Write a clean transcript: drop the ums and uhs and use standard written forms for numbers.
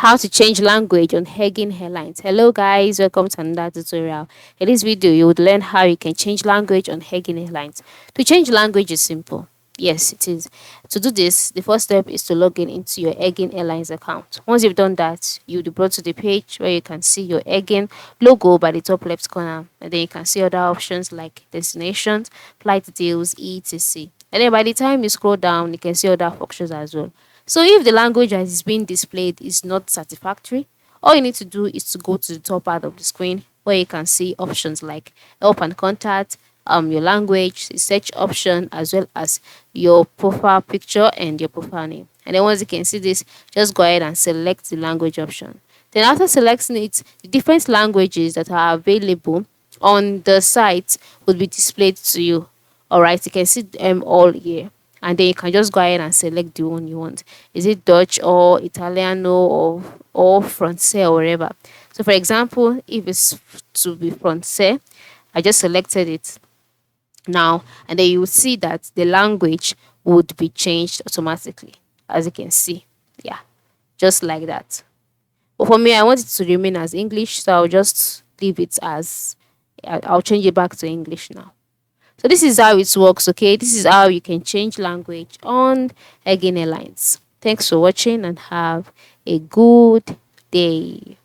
How to change language on Aegean Airlines. Hello guys, welcome to another tutorial. In this video, you would learn how you can change language on Aegean Airlines. To change language is simple. Yes, it is. To do this, the first step is to log in into your Aegean Airlines account. Once you've done that, you'll be brought to the page where you can see your Aegean logo by the top left corner. And then you can see other options like destinations, flight details, etc. And then by the time you scroll down, you can see other functions as well. So if the language that is being displayed is not satisfactory, all you need to do is to go to the top part of the screen where you can see options like help and contact, your language, the search option, as well as your profile picture and your profile name. And then once you can see this, just go ahead and select the language option. Then after selecting it, the different languages that are available on the site will be displayed to you. Alright, you can see them all here, and then you can just go ahead and select the one you want. Is it Dutch or Italiano or Francais or whatever? So for example, if it's to be Francais, I just selected it now, and then you will see that the language would be changed automatically, as you can see. Yeah, just like that. But for me, I want it to remain as English, so I'll just leave it as, I'll change it back to English now. So this is how it works, okay? This is how you can change language on Aegean Airlines. Thanks for watching and have a good day.